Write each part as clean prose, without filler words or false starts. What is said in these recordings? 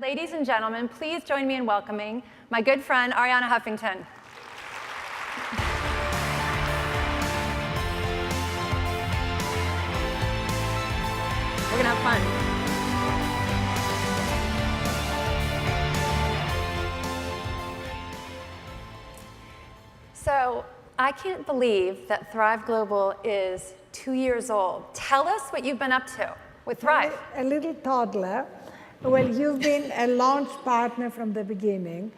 Ladies and gentlemen, please join me in welcoming my good friend, Arianna Huffington. We're gonna have fun. So, I can't believe that Thrive Global is 2 years old. Tell us what you've been up to with Thrive. A little toddler. Well, you've been a launch partner from the beginning.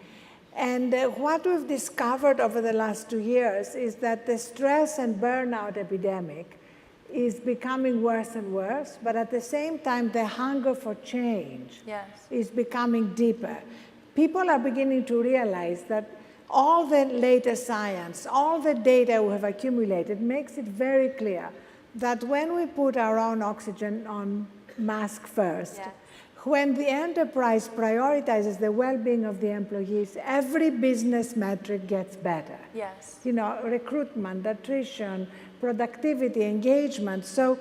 And what we've discovered over the last 2 years is that the stress and burnout epidemic is becoming worse and worse, but at the same time, the hunger for change is becoming deeper. People are beginning to realize that all the latest science, all the data we have accumulated makes it very clear that when we put our own oxygen on mask first, when the enterprise prioritizes the well-being of the employees, every business metric gets better. Yes. You know, recruitment, attrition, productivity, engagement. So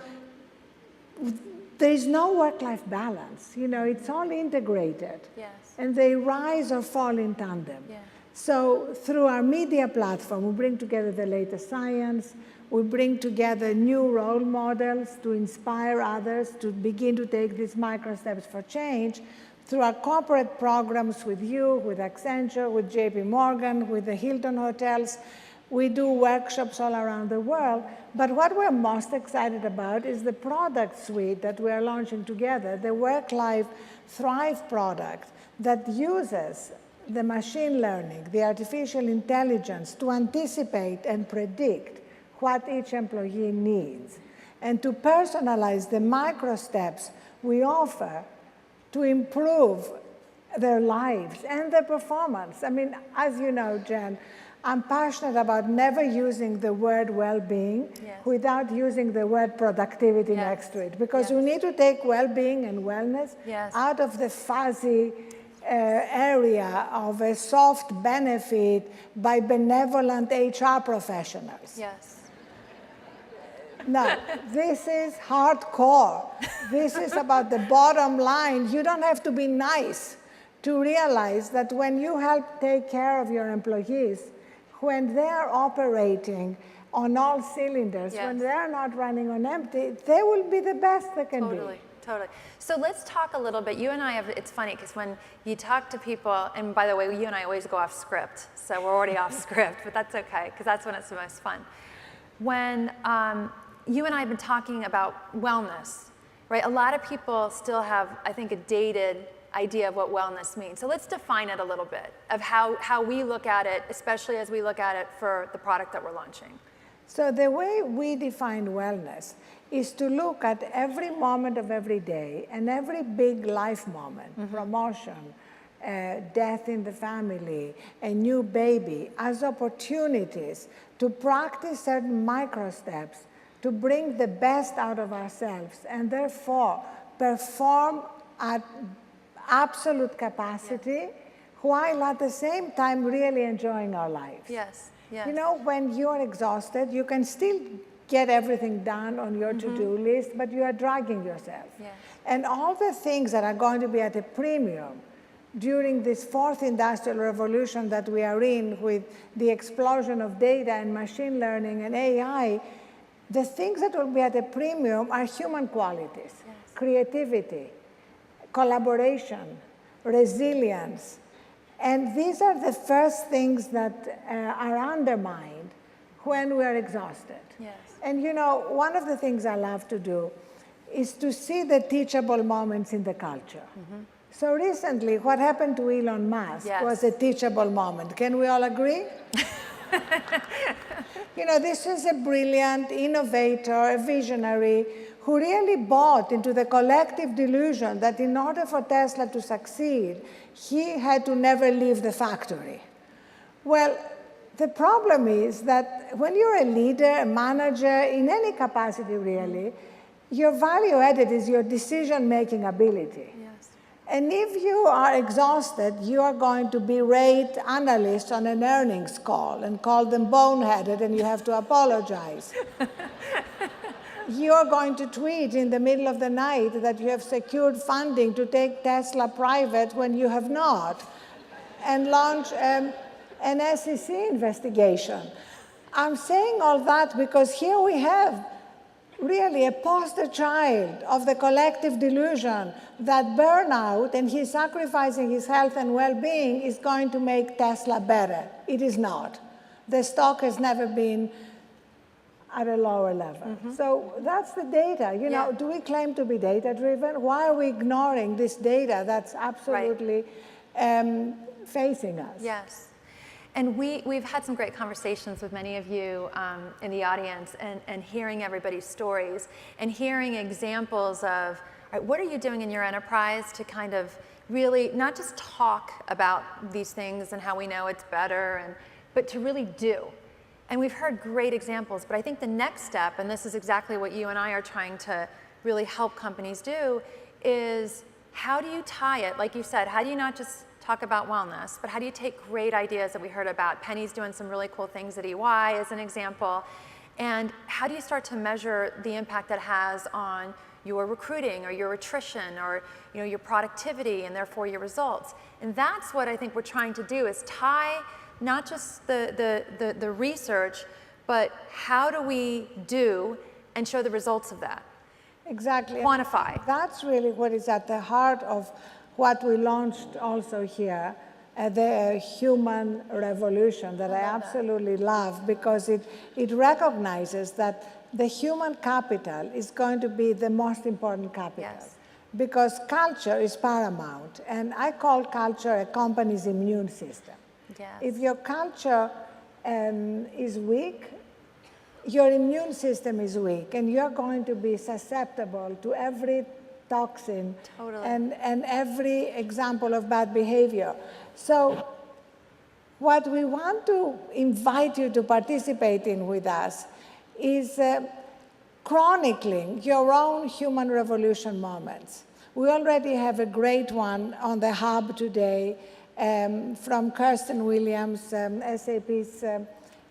there is no work-life balance. You know, it's all integrated. Yes. And they rise or fall in tandem. Yeah. So through our media platform, we bring together the latest science. We bring together new role models to inspire others to begin to take these micro steps for change. Through our corporate programs with you, with Accenture, with JP Morgan, with the Hilton hotels, we do workshops all around the world. But what we're most excited about is the product suite that we are launching together, the Work-Life Thrive product that uses the machine learning, the artificial intelligence to anticipate and predict what each employee needs, and to personalize the micro steps we offer to improve their lives and their performance. I mean, as you know, Jen, I'm passionate about never using the word well-being without using the word productivity next to it, because we need to take well-being and wellness out of the fuzzy area of a soft benefit by benevolent HR professionals. Yes. No, this is hardcore. This is about the bottom line. You don't have to be nice to realize that when you help take care of your employees, when they're operating on all cylinders, when they're not running on empty, they will be the best they can be. Totally. So let's talk a little bit. You and I have, it's funny because when you talk to people, and by the way, you and I always go off script, so we're already off script, but that's okay, because that's when it's the most fun. When you and I have been talking about wellness, right? A lot of people still have, I think, a dated idea of what wellness means. So let's define it a little bit, of how we look at it, especially as we look at it for the product that we're launching. So the way we define wellness is to look at every moment of every day and every big life moment, promotion, death in the family, a new baby, as opportunities to practice certain micro steps to bring the best out of ourselves and therefore perform at absolute capacity while at the same time really enjoying our lives. Yes. You know, when you're exhausted, you can still get everything done on your to-do list, but you are dragging yourself. And all the things that are going to be at a premium during this fourth industrial revolution that we are in with the explosion of data and machine learning and AI, the things that will be at a premium are human qualities, creativity, collaboration, resilience. And these are the first things that are undermined when we are exhausted. And you know, one of the things I love to do is to see the teachable moments in the culture. So recently, what happened to Elon Musk was a teachable moment. Can we all agree? You know, this is a brilliant innovator, a visionary, who really bought into the collective delusion that in order for Tesla to succeed, he had to never leave the factory. Well, the problem is that when you're a leader, a manager, in any capacity really, your value added is your decision-making ability. And if you are exhausted, you are going to berate analysts on an earnings call and call them boneheaded, and you have to apologize. you're going to tweet in the middle of the night that you have secured funding to take Tesla private when you have not, and launch an SEC investigation. I'm saying all that because here we have really a poster child of the collective delusion that burnout and his sacrificing his health and well-being is going to make Tesla better. It is not. The stock has never been at a lower level. So that's the data. You know, do we claim to be data-driven? Why are we ignoring this data that's absolutely facing us? Yes. And we've had some great conversations with many of you in the audience, and hearing everybody's stories and hearing examples of, all right, what are you doing in your enterprise to kind of really not just talk about these things and how we know it's better, but to really do. And we've heard great examples, but I think the next step, and this is exactly what you and I are trying to really help companies do, is how do you tie it, like you said, how do you not just talk about wellness, but how do you take great ideas that we heard about? Penny's doing some really cool things at EY as an example. And how do you start to measure the impact that has on your recruiting or your attrition or your productivity and therefore your results? And that's what I think we're trying to do, is tie not just the research, but how do we do and show the results of that? Exactly. Quantify. That's really what is at the heart of what we launched also here, the human revolution, that I absolutely love, because it recognizes that the human capital is going to be the most important capital. Yes. Because culture is paramount, and I call culture a company's immune system. Yes. If your culture is weak, your immune system is weak, and you're going to be susceptible to every toxin and every example of bad behavior. So what we want to invite you to participate in with us is chronicling your own human revolution moments. We already have a great one on the hub today from Kirsten Williams, SAP's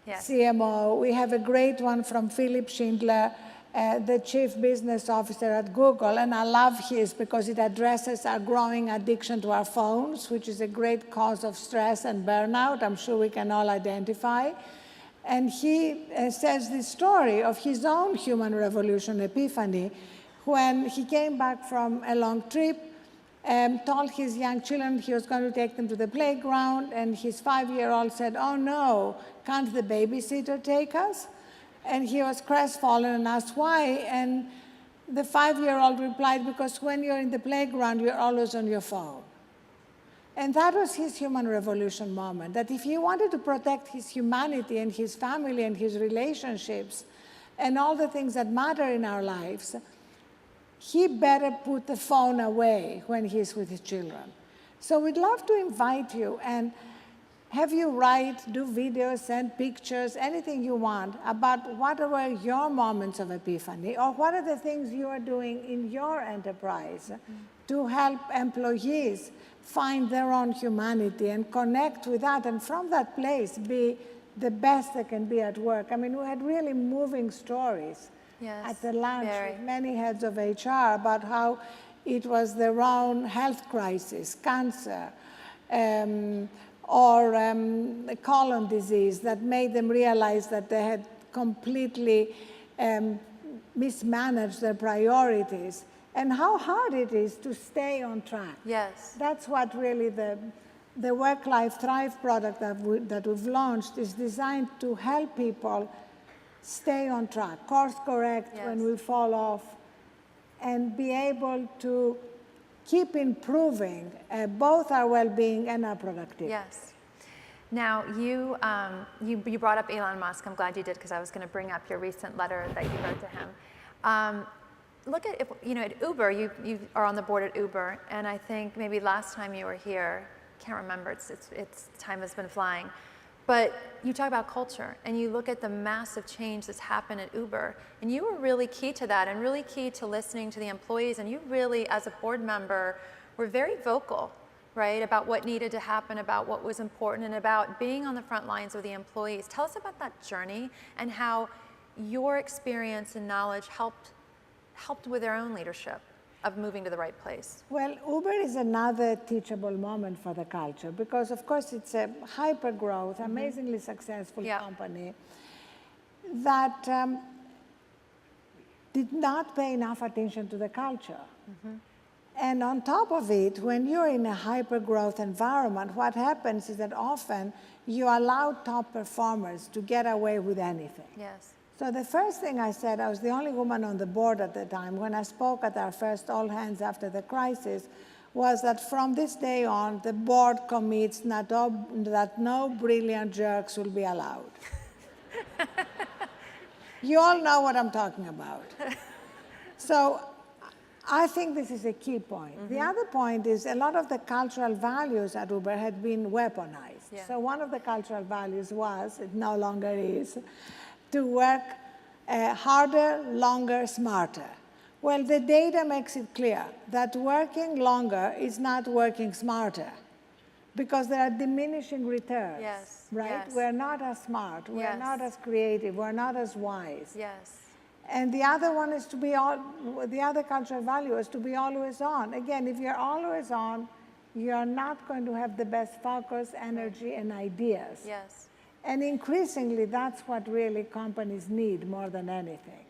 CMO. We have a great one from Philip Schindler, the Chief Business Officer at Google, and I love his because it addresses our growing addiction to our phones, which is a great cause of stress and burnout, I'm sure we can all identify. And he says the story of his own human revolution epiphany when he came back from a long trip, told his young children he was going to take them to the playground, and his 5-year-old said, "Oh no, can't the babysitter take us?" And he was crestfallen and asked why, and the 5-year-old replied, "Because when you're in the playground, you're always on your phone." And that was his human revolution moment, that if he wanted to protect his humanity and his family and his relationships and all the things that matter in our lives, he better put the phone away when he's with his children. So we'd love to invite you and have you write, do videos, send pictures, anything you want about what were your moments of epiphany, or what are the things you are doing in your enterprise to help employees find their own humanity and connect with that, and from that place be the best they can be at work. I mean, we had really moving stories at the lunch with many heads of HR about how it was their own health crisis, cancer, or colon disease that made them realize that they had completely mismanaged their priorities, and how hard it is to stay on track. Yes. That's what really the Work-Life Thrive product that we've launched is designed to help people stay on track, course correct when we fall off, and be able to keep improving both our well-being and our productivity. Yes. Now, you brought up Elon Musk. I'm glad you did, because I was going to bring up your recent letter that you wrote to him. Look at, at Uber, you are on the board at Uber, and I think maybe last time you were here, can't remember, it's time has been flying, but you talk about culture, and you look at the massive change that's happened at Uber, and you were really key to that, and really key to listening to the employees, and you really, as a board member, were very vocal, right, about what needed to happen, about what was important, and about being on the front lines with the employees. Tell us about that journey and how your experience and knowledge helped with their own leadership of moving to the right place? Well, Uber is another teachable moment for the culture because, of course, it's a hyper-growth, amazingly successful company that did not pay enough attention to the culture. And on top of it, when you're in a hyper-growth environment, what happens is that often you allow top performers to get away with anything. Yes. So the first thing I said, I was the only woman on the board at the time, when I spoke at our first all hands after the crisis, was that from this day on, the board commits that no brilliant jerks will be allowed. You all know what I'm talking about. So I think this is a key point. The other point is a lot of the cultural values at Uber had been weaponized. Yeah. So one of the cultural values was, it no longer is, to work harder, longer, smarter. Well, the data makes it clear that working longer is not working smarter because there are diminishing returns, Yes, right? yes. We're not as smart, we're Yes. not as creative, we're not as wise. Yes. And the other one is to be the other cultural value is to be always on. Again, if you're always on, you're not going to have the best focus, energy, and ideas. Yes. And increasingly, that's what really companies need more than anything.